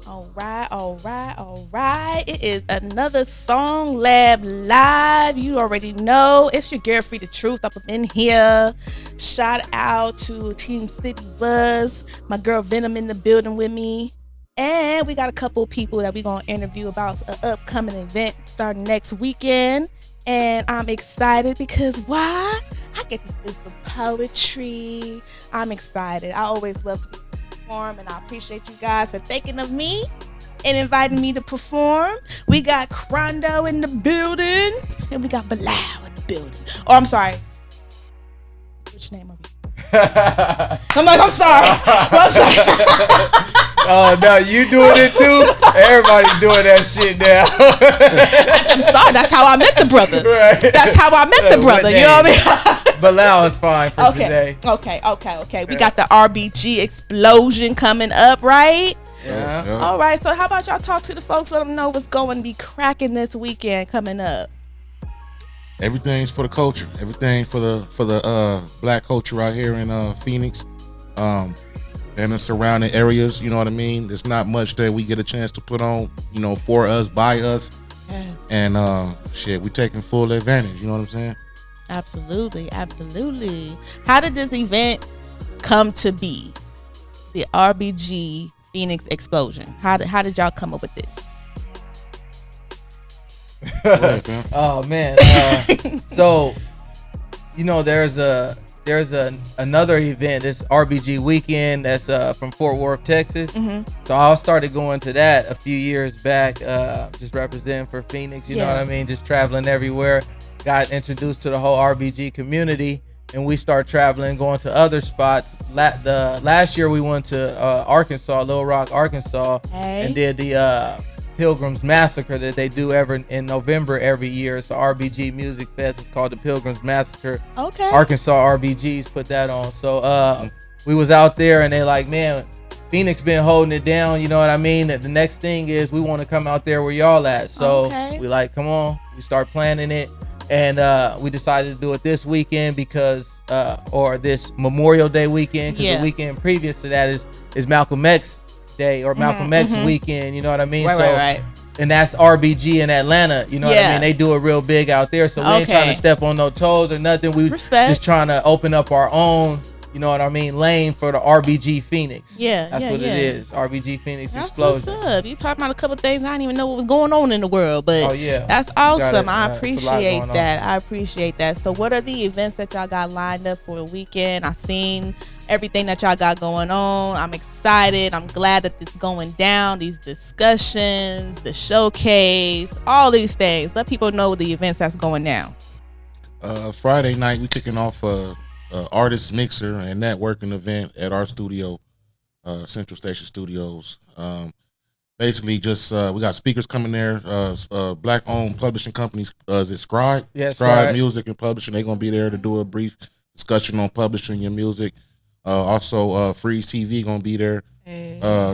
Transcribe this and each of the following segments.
All right, all right, all right. It is another SongLab live. You already know it's your girl Free the Truth up in here. Shout out to Team City Buzz, my girl Venom in the building with me. And we got a couple people that we're going to interview about an upcoming event starting next weekend. And I'm excited because why? I get to spit some poetry. I'm excited. I always love to perform, and I appreciate you guys for thinking of me and inviting me to perform. We got Crondo in the building, and we got Bilal in the building. Oh, I'm sorry. Which name are we? I'm sorry. I'm sorry. Oh no, you doing it too? Everybody's doing that shit now. I'm sorry. That's how I met the brother. Right. That's how I met the brother. You know what I mean? Bilal is fine for today. Okay. We got the RBG Explosion coming up, right? Yeah. All right. So how about y'all talk to the folks, let them know what's going to be cracking this weekend coming up. Everything's for the culture. Everything for the black culture out here in Phoenix, and the surrounding areas. You know what I mean? There's not much that we get a chance to put on, for us, by us, Yes. and we taking full advantage. You know what I'm saying? Absolutely. How did this event come to be? The RBG Phoenix Explosion. How did y'all come up with this? Oh man. So, there's another event. This RBG Weekend that's from Fort Worth, Texas. Mm-hmm. So I started going to that a few years back, just representing for Phoenix. You know what I mean? Just traveling everywhere. Got introduced to the whole RBG community, and we start traveling, going to other spots. Last year we went to Arkansas, Little Rock, Arkansas, and did the Pilgrims Massacre that they do in November every year. It's the RBG Music Fest. It's called the Pilgrims Massacre. Okay. Arkansas RBGs put that on. So we was out there, and they like, man, Phoenix been holding it down. You know what I mean? That the next thing is we want to come out there where y'all at. So we like, come on. We start planning it, and we decided to do it this weekend because, or this Memorial Day weekend, because the weekend previous to that is Malcolm X Day or Malcolm X weekend, you know what I mean? Right. And that's RBG in Atlanta, you know what I mean? They do it real big out there, so we ain't trying to step on no toes or nothing. We just trying to open up our own, you know what I mean, lane for the RBG Phoenix. That's what it is. RBG Phoenix Explosion. That's what's up. You talking about a couple things I didn't even know what was going on in the world, but that's awesome. I appreciate that. So what are the events that y'all got lined up for the weekend? I seen everything that y'all got going on. I'm excited. I'm glad that it's going down. These discussions, the showcase, all these things. Let people know the events that's going down. Friday night we kicking off artist mixer and networking event at our studio, Central Station Studios. Basically just we got speakers coming there, black owned publishing companies. Is it Scribe? Scribe Music and Publishing. They're gonna be there to do a brief discussion on publishing your music. Also Freeze TV gonna be there,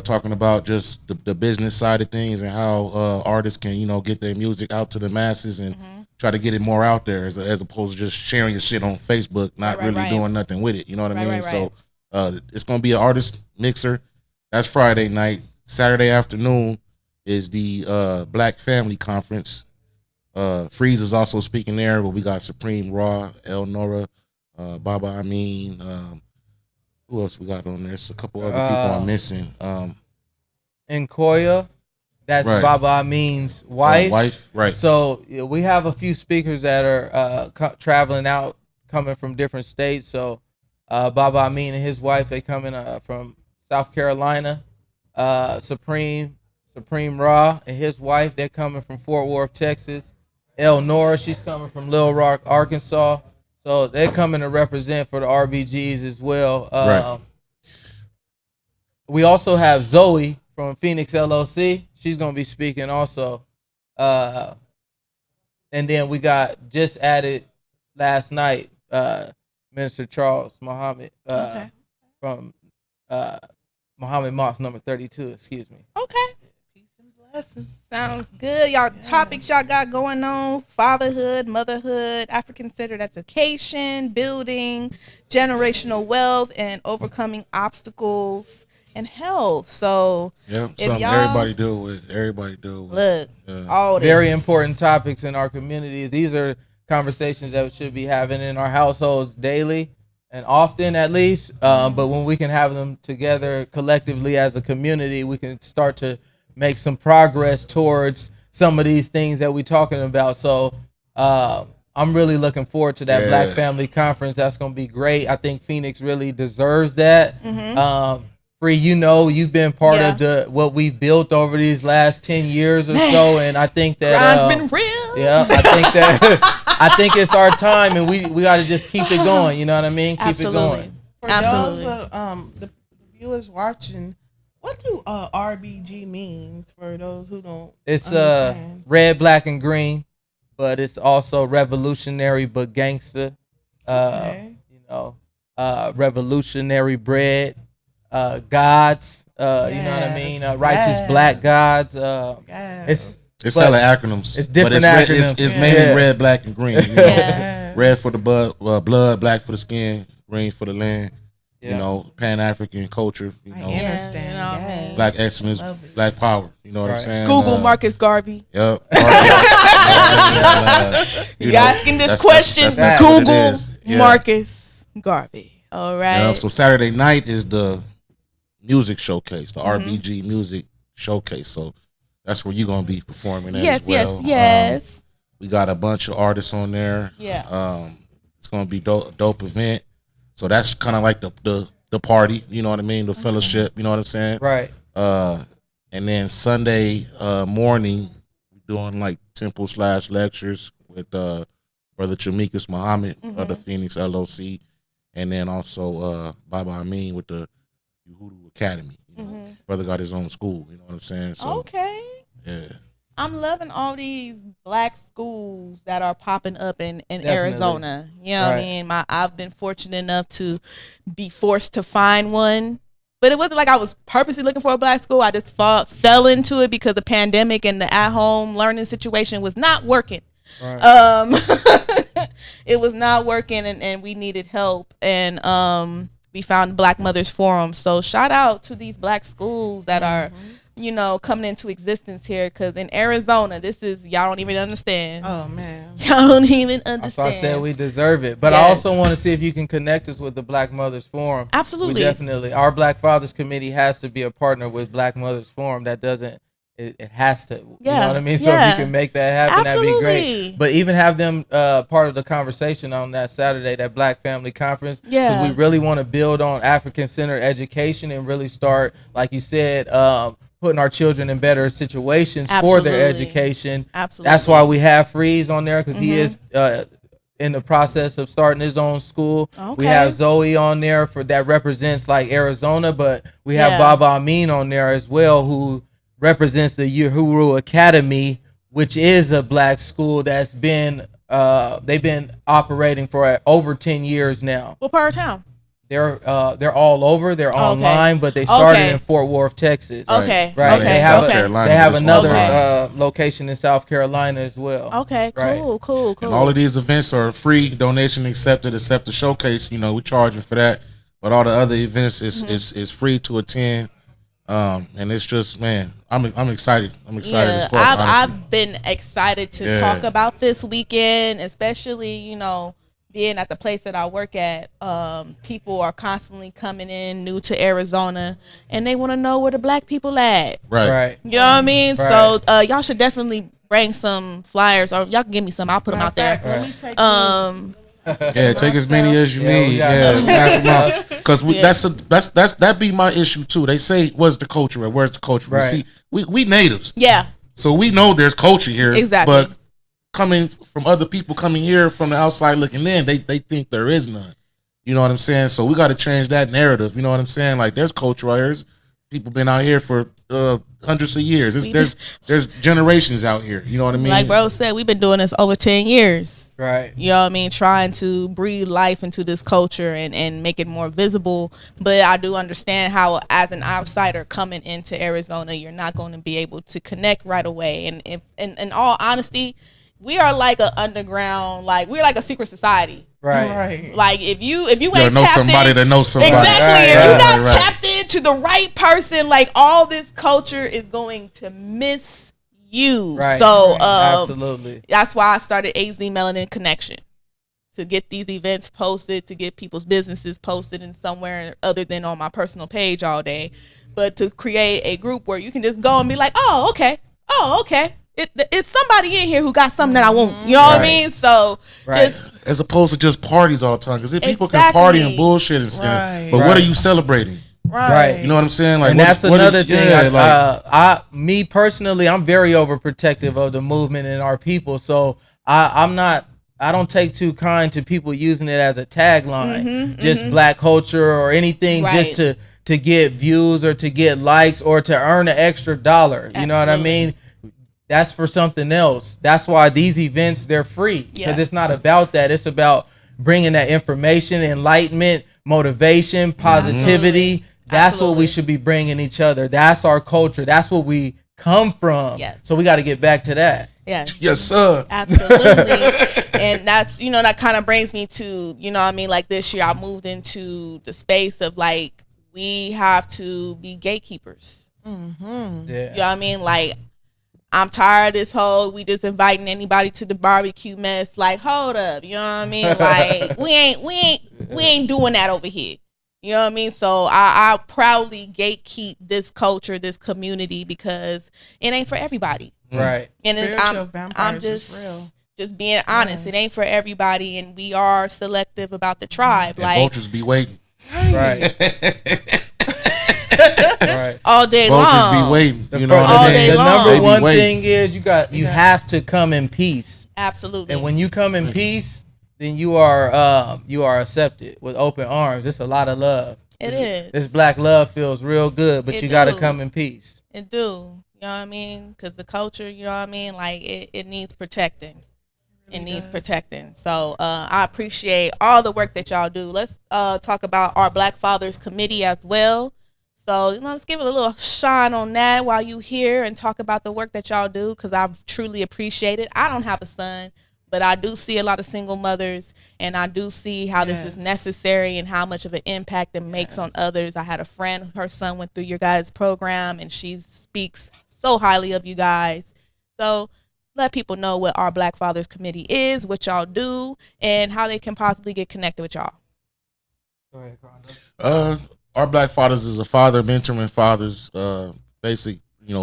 talking about just the business side of things and how artists can get their music out to the masses and try to get it more out there as opposed to just sharing your shit on Facebook, not really doing nothing with it. You know what I mean? So it's gonna be an artist mixer. That's Friday night. Saturday afternoon is the Black Family Conference. Freeze is also speaking there, but we got Supreme Raw, El Nora, Baba Amin. Who else we got on there? There's a couple other people I'm missing. And Koya, that's Baba Amin's wife. Right. So we have a few speakers that are traveling out, coming from different states. So Baba Amin and his wife, they coming from South Carolina. Supreme Raw and his wife, they're coming from Fort Worth, Texas. El Nora, she's coming from Little Rock, Arkansas. So they're coming to represent for the RBGs as well. We also have Zoe from Phoenix LLC. She's going to be speaking also. And then we got just added last night, Minister Charles Muhammad from Muhammad Moss, number 32, excuse me. Okay. Peace and blessings. Sounds good. Y'all topics y'all got going on: fatherhood, motherhood, African-centered education, building generational wealth, and overcoming obstacles and health. So Yeah, if something y'all everybody deal with. Everybody deal with. look, Yeah. all this Very important topics in our community. These are conversations that we should be having in our households daily and often, at least. But when we can have them together collectively as a community, we can start to make some progress towards some of these things that we're talking about. So I'm really looking forward to that Black Family Conference. That's going to be great. I think Phoenix really deserves that. Free, you've been part of what we built over these last 10 years or so, and I think that grind's been real. Yeah, I think that I think it's our time, and we got to just keep it going. You know what I mean? Keep it going. For those the viewers watching, what do RBG means for those who don't? It's understand? red, black, and green, but it's also revolutionary but gangster. Okay. Revolutionary bread. Gods, you know what I mean? Righteous black gods. It's hella acronyms. It's different but acronyms. It's mainly red, black, and green. You know? Red for the blood, black for the skin, green for the land. You know, Pan-African culture. You know, I understand. Black excellence, black power. You know what I'm saying? Google Marcus Garvey. Yep. You asking this question? Google Marcus Garvey. All right. Yeah, so Saturday night is the music showcase, the RBG music showcase. So that's where you're gonna be performing as well. Yes. We got a bunch of artists on there. Yeah. It's gonna be dope event. So that's kind of like the party, you know what I mean, the fellowship, you know what I'm saying? Right. And then Sunday morning, we're doing like temple / lectures with Brother Chamikas Muhammad of the Phoenix LOC, and then also Baba Amin with the Uhudu Academy. You know? Brother got his own school, you know what I'm saying? So, okay. Yeah. I'm loving all these black schools that are popping up in Arizona. You know what I mean? I've been fortunate enough to be forced to find one. But it wasn't like I was purposely looking for a black school. I just fell into it because the pandemic and the at-home learning situation was not working. Right. It was not working, and we needed help. And we found Black Mothers Forum. So shout out to these black schools that are, you know, coming into existence here. Because in Arizona, this is, y'all don't even understand. Oh, man. Y'all don't even understand. I said we deserve it. But I also want to see if you can connect us with the Black Mothers Forum. Absolutely. We definitely. Our Black Fathers Committee has to be a partner with Black Mothers Forum. That doesn't. It has to. You know what I mean? So if you can make that happen, that'd be great. But even have them part of the conversation on that Saturday, that Black Family Conference. Yeah. Because we really want to build on African-centered education and really start, like you said, putting our children in better situations for their education. Absolutely. That's why we have Freeze on there, because he is in the process of starting his own school. Okay. We have Zoe on there that represents like Arizona, but we have Baba Amin on there as well, who represents the Uhuru Academy, which is a black school that's been they've been operating for over 10 years now. What part of town? They're all over. They're online, but they started in Fort Worth, Texas. Okay. Right. Okay. They have another location in South Carolina as well. Okay. Cool. And all of these events are free, donation accepted, except the showcase. You know, we're charging for that, but all the other events is free to attend. And it's just, man, I'm excited. I'm excited as fuck. I've been excited to talk about this weekend, especially, you know, being at the place that I work at. People are constantly coming in new to Arizona, and they want to know where the black people at. Right. You know what I mean? Right. So y'all should definitely bring some flyers, or y'all can give me some. I'll put them out there. Let me take take as many as you need. Because that be my issue too. They say, "Where's the culture? Where's the culture?" Right. We natives. Yeah. So we know there's culture here. Exactly. But coming from other people coming here from the outside looking in, they think there is none. You know what I'm saying? So we got to change that narrative. You know what I'm saying? Like, there's culture out here. There's people been out here for hundreds of years. There's generations out here. You know what I mean? Like bro said, we've been doing this over 10 years. Right. You know what I mean? Trying to breathe life into this culture and make it more visible. But I do understand how, as an outsider coming into Arizona, you're not going to be able to connect right away. And if, in all honesty, we are like an underground, like we're like a secret society. Right. Like if you ain't know tapped somebody in, that knows somebody. exactly. If you're not tapped into the right person, like all this culture is going to miss you. Right. So absolutely, that's why I started AZ Melanin Connection, to get these events posted, to get people's businesses posted in somewhere other than on my personal page all day, but to create a group where you can just go and be like, oh okay. It's somebody in here who got something that I want. You know what I mean? So just as opposed to just parties all the time, because if people can party and bullshit and stuff, but what are you celebrating? Right. You know what I'm saying? Like, and that's another thing. Me personally, I'm very overprotective of the movement and our people. So I don't take too kind to people using it as a tagline, just black culture or anything, just to get views or to get likes or to earn an extra dollar. You know what I mean? That's for something else. That's why these events, they're free, because it's not about that. It's about bringing that information, enlightenment, motivation, positivity. That's what we should be bringing each other. That's our culture. That's what we come from. So we got to get back to that. Yes, sir. Absolutely. And that's, that kind of brings me to, like this year I moved into the space of like, we have to be gatekeepers. You know what I mean? Like, I'm tired of this whole, we just inviting anybody to the barbecue mess. Like, hold up. You know what I mean? Like, we ain't doing that over here. You know what I mean? So I proudly gatekeep this culture, this community, because it ain't for everybody. Right. And I'm just being honest. It ain't for everybody, and we are selective about the tribe. And like vultures be waiting. Right. All day vultures long. Vultures be waiting. You know what I mean? The number one thing is you have to come in peace. Absolutely. And when you come in peace, then you are accepted with open arms. It's a lot of love. It is. This black love feels real good, but you got to come in peace. It do. You know what I mean? Because the culture, you know what I mean? Like, it needs protecting. It needs protecting. So I appreciate all the work that y'all do. Let's talk about our Black Fathers Committee as well. So, let's give it a little shine on that while you here and talk about the work that y'all do, because I truly appreciate it. I don't have a son, but I do see a lot of single mothers, and I do see how this is necessary and how much of an impact it makes on others. I had a friend, her son went through your guys' program, and she speaks so highly of you guys. So let people know what our Black Fathers Committee is, what y'all do, and how they can possibly get connected with y'all. Go ahead, Carlos. Our Black Fathers is a father mentoring fathers, basic,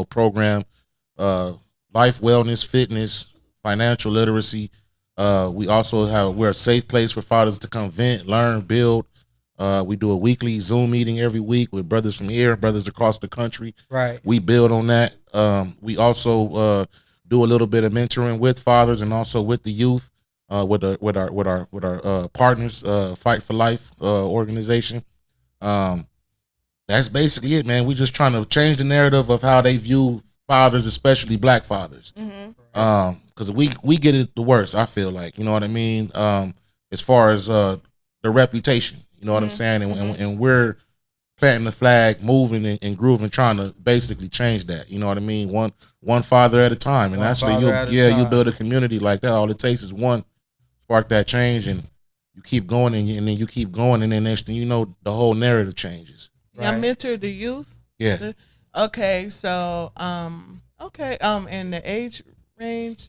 program, life, wellness, fitness, financial literacy. We're a safe place for fathers to come vent, learn, build. We do a weekly Zoom meeting every week with brothers from here, brothers across the country. Right. We build on that. We also do a little bit of mentoring with fathers and also with the youth, with our partners, Fight for Life organization. That's basically it, man. We're just trying to change the narrative of how they view fathers, especially black fathers. Because we get it the worst, I feel like, you know what I mean? As far as the reputation, you know what I'm saying? And we're planting the flag, moving and grooving, trying to basically change that. You know what I mean? One father at a time. And actually, you build a community like that. All it takes is one, spark that change, and you keep going, and then you keep going, and then next thing you know, the whole narrative changes. Right. I mentor the youth. Yeah. Okay, so and the age range.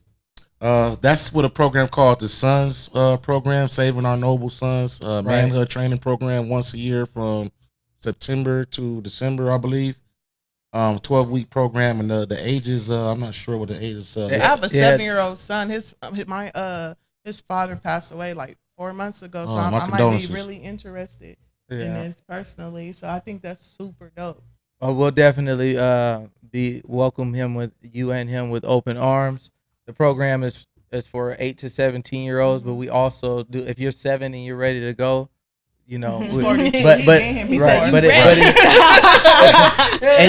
That's what a program called the Sons program, Saving Our Noble Sons, manhood training program once a year from September to December, I believe. 12-week program, and the ages, I'm not sure what the ages. I have a 7-year-old son. His father passed away like 4 months ago, so I might be really interested in this personally. So I think that's super dope. We'll definitely welcome him with open arms. The program is for 8 to 17-year-olds, but we also do, if you're 7 and you're ready to go, in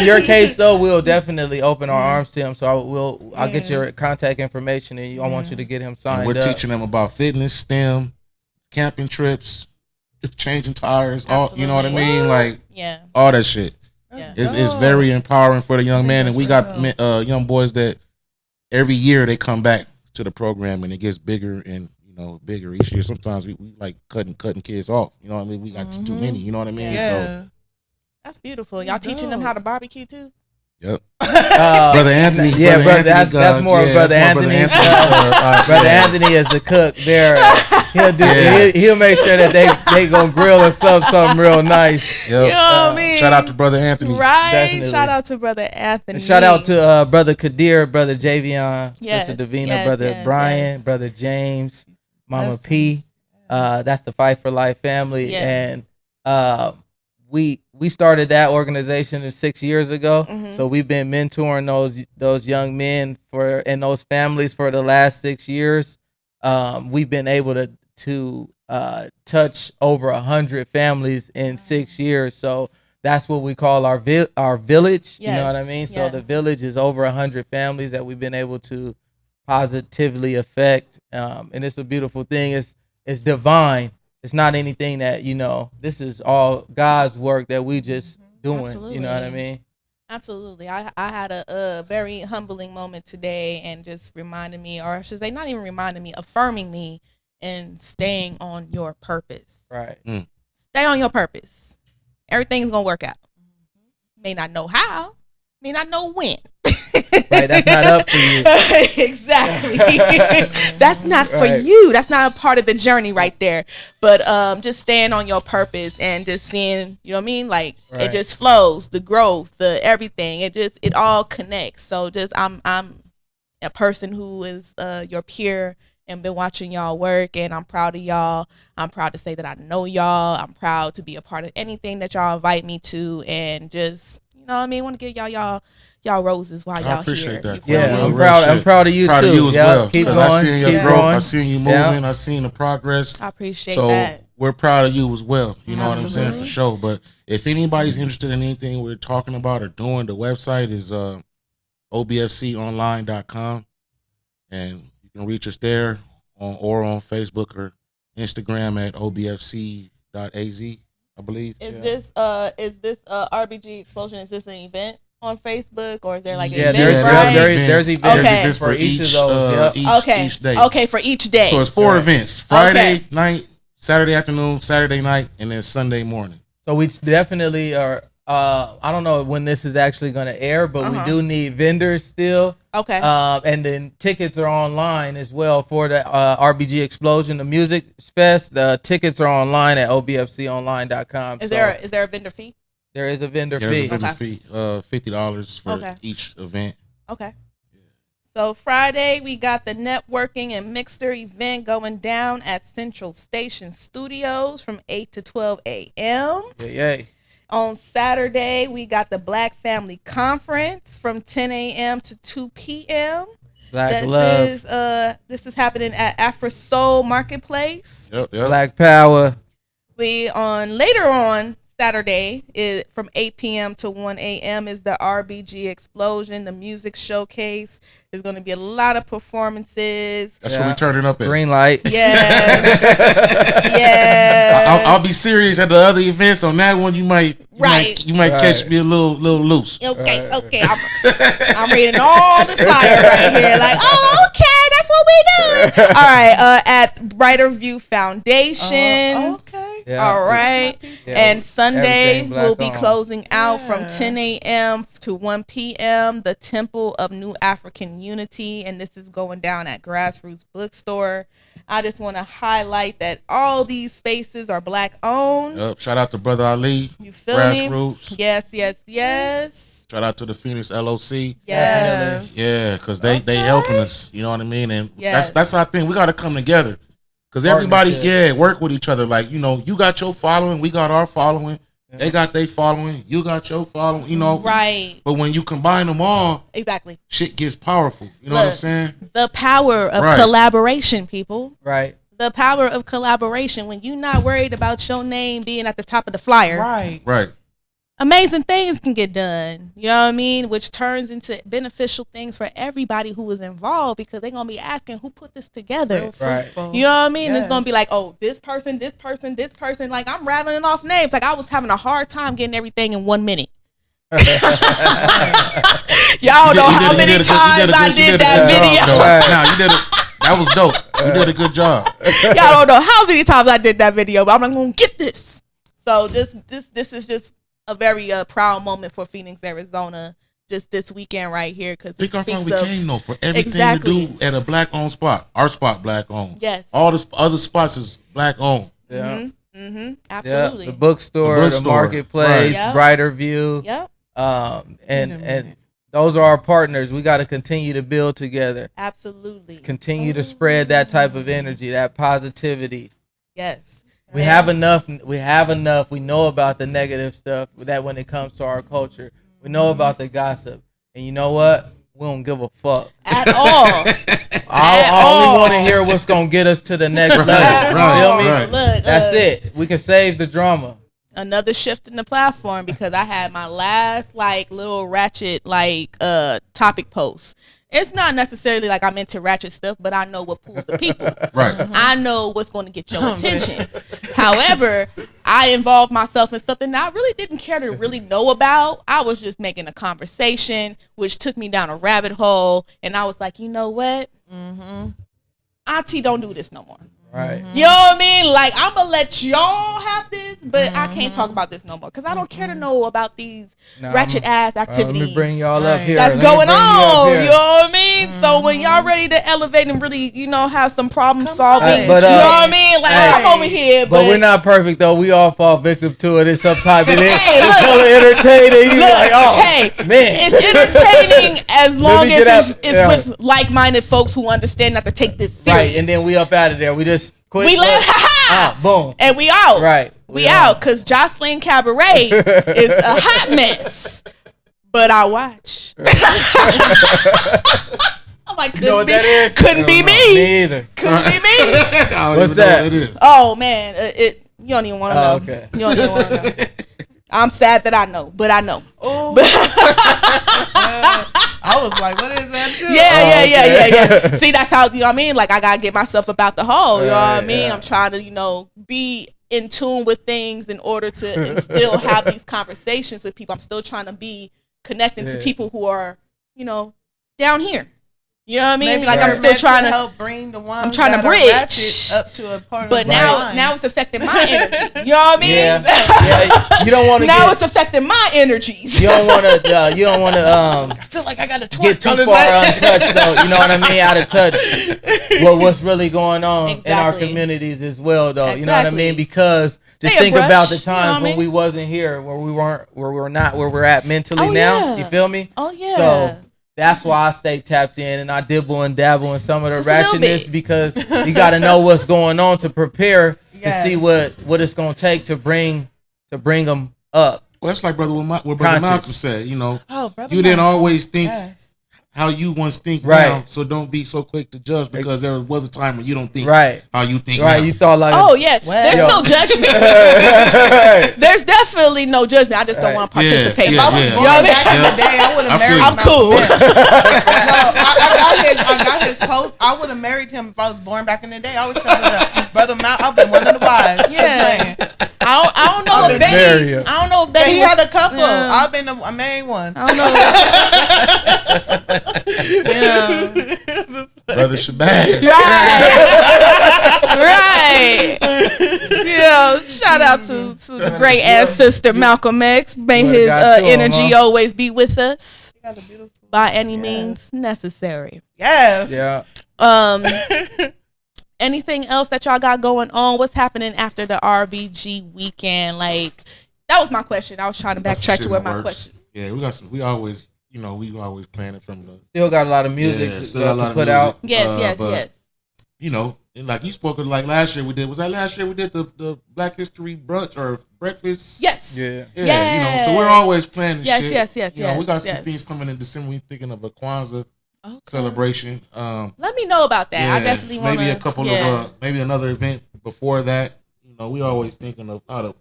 your case though, we'll definitely open our arms to him. So I'll get your contact information, and I want you to get him signed. And we're teaching them about fitness, STEM, camping trips, changing tires, all, you know what I mean? Like, all that shit. It's very empowering for the young man, and we got young boys that every year they come back to the program, and it gets bigger and bigger each year. Sometimes we like cutting kids off. You know what I mean? We got too many. You know what I mean? Yeah. So that's beautiful. Y'all teaching them how to barbecue too? Yep. Brother Anthony. Yeah, brother Anthony, that's more of Brother Anthony. Brother Anthony is the cook there. He'll make sure that they gonna grill us up something real nice. Yep. You know what I mean? Shout out to Brother Anthony. Right. Definitely. Shout out to Brother Anthony. And shout out to Brother Kadir, Brother Javion, Yes, Sister Davina, yes, Brother yes, Brian, yes. Brother James, Mama Blessings. P. That's the Fight for Life family. Yeah. And we started that organization 6 years ago. Mhm. So we've been mentoring those young men and those families for the last 6 years. We've been able to touch over 100 families in 6 years. So that's what we call our village. You know what I mean? So the yes. village is over 100 families that we've been able to positively affect. And it's a beautiful thing. It's divine. It's not anything that, this is all God's work that we just doing. Absolutely. You know what I mean? Absolutely. I had a very humbling moment today, and just reminded me, or I should say not even reminding me, affirming me in staying on your purpose. Right. Stay on your purpose. Everything's going to work out. May not know how, may not know when. Right, that's not up for you. Exactly. That's not for Right. you. That's not a part of the journey right there. But just staying on your purpose and just seeing, you know what I mean? Like Right. it just flows, the growth, the everything. It all connects. So just I'm a person who is your peer and been watching y'all work, and I'm proud of y'all. I'm proud to say that I know y'all. I'm proud to be a part of anything that y'all invite me to, and just, you know what I mean, want to give y'all roses while y'all I appreciate here. that. You feel Yeah, me? I'm Real proud. shit. I'm proud of you Proud too. of you as Yep, well. Keep 'Cause going. I seen your keep growth. going. I seen you Yeah. moving. I seen the progress. I appreciate So that. we're proud of you as well. You know what I'm saying? Absolutely. For sure. But if anybody's interested in anything we're talking about or doing, the website is obfconline.com, and you can reach us there on Facebook or Instagram at obfc.az, I believe. Is this RBG Explosion? Is this an event on Facebook, or is there like an Yeah, event? there's events Okay. for each of those. Yep. Each day. Okay, for each day. So it's 4 Right. events: Friday Okay. night, Saturday afternoon, Saturday night, and then Sunday morning. So we definitely are. I don't know when this is actually going to air, but we do need vendors still. Okay. And then tickets are online as well for the RBG Explosion, the music fest. The tickets are online at obfconline.com. Is there a vendor fee? There is a vendor There's fee. a vendor Okay. fee, $50 for Okay. each event. Okay. So Friday we got the networking and mixer event going down at Central Station Studios from 8 to 12 a.m. Yay. On Saturday, we got the Black Family Conference from 10 a.m. to 2 p.m. Black love. This is happening at Afro Soul Marketplace. Yep. Black power. Later on Saturday is from 8 p.m. to 1 a.m. is the RBG Explosion, the music showcase. There's going to be a lot of performances. That's what we turning up at. Green light. Yes. Yes. I'll be serious at the other events. On that one, you might Right. catch me a little loose. Okay. I'm reading all the flyer right here. Like, oh, okay, that's what we do. All right. At Brighter View Foundation. Okay. Yeah. All right. Yeah. And Sunday Everything black we'll be on. closing out from Yeah. 10 a.m. to 1 p.m. The Temple of New African Unity, and this is going down at Grassroots Bookstore. I just want to highlight that all these spaces are Black owned. Yep. Shout out to Brother Ali, You feel me? Grassroots. Yes. Shout out to the Phoenix LOC. Yes. Yeah, because they helping us. You know what I mean? And Yes. that's our thing. We got to come together. Because everybody, Partnerships. work with each other. Like, you got your following, we got our following. Yeah. They got their following, you got your following, Right. But when you combine them all, Exactly. shit gets powerful. You know what I'm Look. saying? The power of Right. collaboration, people. Right. The power of collaboration. When you're not worried about your name being at the top of the flyer, Right. Right. amazing things can get done. You know what I mean? Which turns into beneficial things for everybody who was involved, because they're going to be asking who put this together. Real Right. fruitful. You know what I mean? It's going to be Yes. like, oh, this person. Like, I'm rattling off names. Like, I was having a hard time getting everything in 1 minute. Y'all know how many times I did that video. Nah, you did That was dope. You did a good job. Y'all don't know how many times I did that video, but I'm like, gonna get this. So this is just a very proud moment for Phoenix, Arizona. Just this weekend right here, because think how far we came though for everything to do at a black-owned spot. Our spot black-owned. Yes. All the other spots is black-owned. Yeah. Absolutely. Yeah. The bookstore, the marketplace, right. Brighter View. Yep. And those are our partners. We got to continue to build together. Absolutely. Continue to spread that type of energy, that positivity. Yes. We have enough. We know about the negative stuff that when it comes to our culture. We know about the gossip. And you know what? We don't give a fuck. At all. All we want to hear what's going to get us to the next level. Feel me? Right. Look, That's it. We can save the drama. Another shift in the platform because I had my last little Ratchet topic post. It's not necessarily like I'm into Ratchet stuff, but I know what pulls the people. Right. I know what's going to get your attention. However, I involved myself in something that I really didn't care to really know about. I was just making a conversation, which took me down a rabbit hole. And I was like, you know what? Auntie, don't do this no more. Right. You know what I mean? Like, I'm going to let y'all have this, but I can't talk about this no more because I don't care to know about these ratchet-ass activities. Let me bring y'all up here. That's going on. You know what I mean? So when y'all ready to elevate and really, have some problem solving, you know what I mean? Like, I'm over here. But we're not perfect, though. We all fall victim to it in some type of it. It's so entertaining. You like, oh, man. It's entertaining as long as it's with like-minded folks who understand not to take this serious. Right, and then we up out of there. We just quit. We left, boom. And we out. Right. We out, because Jocelyn Cabaret is a hot mess. But I watch. I'm like, couldn't be me. Me either. Couldn't be me. What's that? Oh, man. You don't even want to know. Okay. You don't even want to know. I'm sad that I know, but I know. Oh. I was like, what is that too? Yeah. See, that's how, you know what I mean? Like, I got to get myself about the hole, you know what I mean? Yeah. I'm trying to, be in tune with things in order to and still have these conversations with people. I'm still trying to be connecting to people who are, down here. You know what I mean? Maybe like I'm still trying to help bring the ones. I'm trying to bridge up to a part. But of now it's affecting my energy. You know what I mean? Yeah. You don't want to. Now it's affecting my energies. You don't want to. You don't want to. I feel like I got to get too far untouched, though. You know what I mean? Out of touch. Well, what's really going on in our communities as well, though. You know what I mean? Because just think about the times when we wasn't here, where we weren't, where we're not, where we're at mentally now. You feel me? Oh yeah. So that's why I stay tapped in and I dibble and dabble in some of the ratchetness, because you got to know what's going on to prepare to see what it's going to take to bring them up. Well, that's like what Brother Malcolm said. You didn't always think how you once think now, so don't be so quick to judge, because there was a time when you don't think how you think now. You thought like, there's no judgment. There's definitely no judgment. I just don't want to participate. If I was born back in the day, I would have married him. I'm cool. I got his post. I would have married him if I was born back in the day. I was telling Brother Malcolm, I've been one of the wives. Yeah. I don't know if Betty. I don't know if Betty. He had a couple. I've been a married one. I don't know. Brother Shabazz. Right. Shout out to the great ancestor Malcolm X. May his energy always be with us by any means necessary. Yes. Yeah. Anything else that y'all got going on? What's happening after the RBG weekend? Like, that was my question. I was trying to backtrack to where my question. Yeah, we always planning from the. Still got a lot of music to put out. Yes. Like you spoke of, like last year we did. Was that last year we did the Black History brunch or breakfast? Yes. Yeah. So we're always planning shit. Yes. We got some things coming in December. We're thinking of a Kwanzaa celebration. Let me know about that. I definitely want maybe a couple of maybe another event before that. We always thinking of how to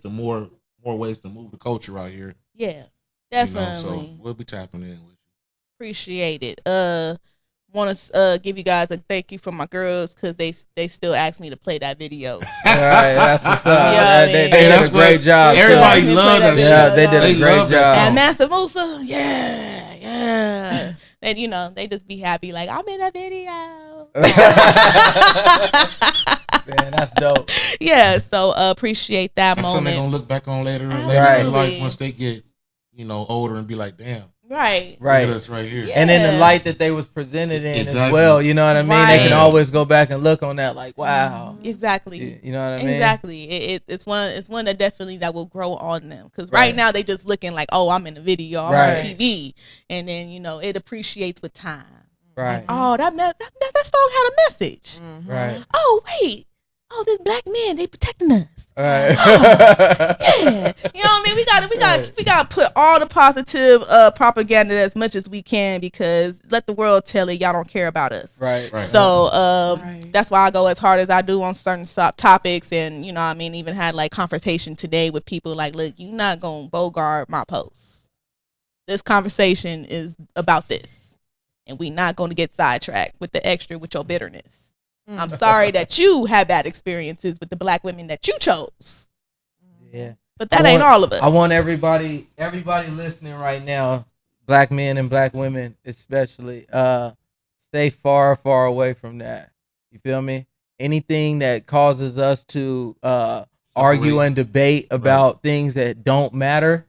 more ways to move the culture out here. Yeah, definitely. So we'll be tapping in with you. Appreciate it. Want to give you guys a thank you for my girls, because they still ask me to play that video. All right, that's what's up. They did a great job. Everybody loved that shit. Yeah, they did a great job. And Master Musa, yeah. And they just be happy, like, I'm in a video. Man, that's dope. Yeah, so appreciate that that's moment. Something they're gonna look back on later in their life once they get, older and be like, damn. Right. Look at us right here. Yeah. And in the light that they was presented in as well, you know what I mean? Right. They can always go back and look on that like, wow. Exactly. You know what I mean? Exactly. It's one that definitely that will grow on them. Because right now they just looking like, oh, I'm in a video, I'm on TV. And then, it appreciates with time. Right. Like, oh, that song had a message. Mm-hmm. Right. Oh, wait. Oh, this black man, they protecting us. Right. Yeah. You know what I mean? We gotta put all the positive propaganda as much as we can, because let the world tell it y'all don't care about us. Right. So that's why I go as hard as I do on certain topics, and even had like conversation today with people like, look, you're not gonna bogart my post. This conversation is about this, and we not gonna get sidetracked with the extra with your bitterness. I'm sorry that you had bad experiences with the black women that you chose. Yeah. But that ain't all of us. I want everybody listening right now, black men and black women especially, stay far, far away from that. You feel me? Anything that causes us to argue and debate about things that don't matter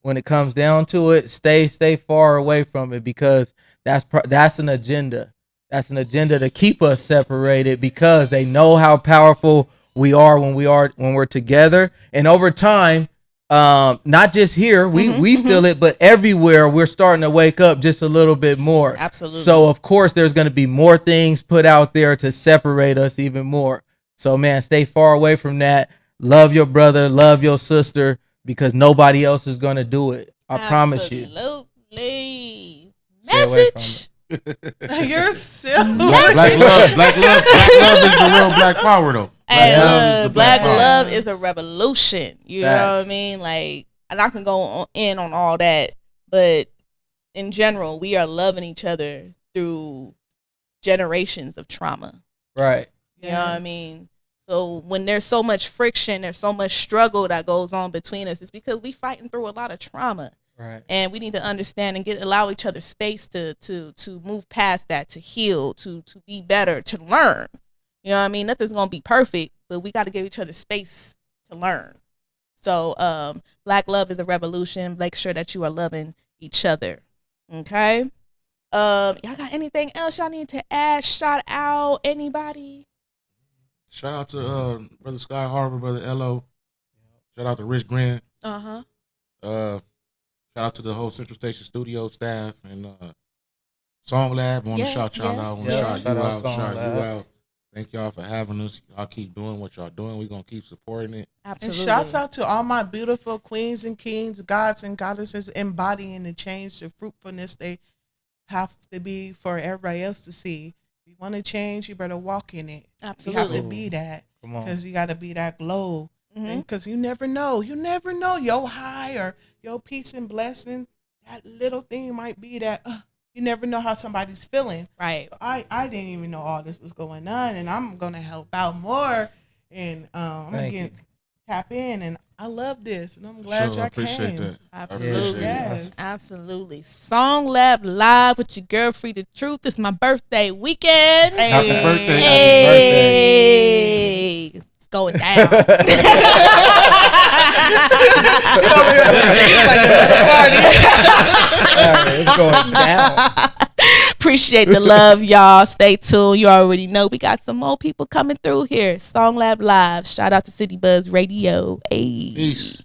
when it comes down to it, stay far away from it, because that's an agenda. That's an agenda to keep us separated, because they know how powerful we are when we're together. And over time, not just here, we feel it, but everywhere we're starting to wake up just a little bit more. Absolutely. So of course there's going to be more things put out there to separate us even more. So man, stay far away from that. Love your brother, love your sister, because nobody else is going to do it. I promise you. Absolutely. Message. You're silly. Black love is the real black power, though. Black love is a revolution. You know what I mean? Like, and I can go in on all that, but in general, we are loving each other through generations of trauma. Right. You know what I mean? So when there's so much friction, there's so much struggle that goes on between us, it's because we fighting through a lot of trauma. Right. And we need to understand and allow each other space to move past that, to heal, to be better, to learn. You know what I mean? Nothing's gonna be perfect, but we got to give each other space to learn. So black love is a revolution. Make sure that you are loving each other. Okay. Y'all got anything else y'all need to add? Shout out anybody? Shout out to Brother Sky Harbor, Brother L.O. Shout out to Rich Grant. Shout out to the whole Central Station studio staff and SongLab. I want to shout y'all out. I want to shout you out. Thank y'all for having us. Y'all keep doing what y'all doing. We're going to keep supporting it. Absolutely. And shouts out to all my beautiful queens and kings, gods and goddesses embodying the change, the fruitfulness they have to be for everybody else to see. If you want to change, you better walk in it. Absolutely. You have to be that. Because you got to be that glow. Because you never know. You never know your high or your peace and blessing. That little thing might be that you never know how somebody's feeling. Right. So I didn't even know all this was going on, and I'm going to help out more. And I'm going to tap in, and I love this, and I'm glad y'all came. That. Absolutely. Yes. Absolutely. SongLab live with your girl Free the Truth. It's my birthday weekend. Happy birthday. Hey. Happy birthday. It's going down. It's going down. Appreciate the love, y'all. Stay tuned. You already know we got some more people coming through here. SongLab Live. Shout out to City Buzz Radio. Hey. Peace.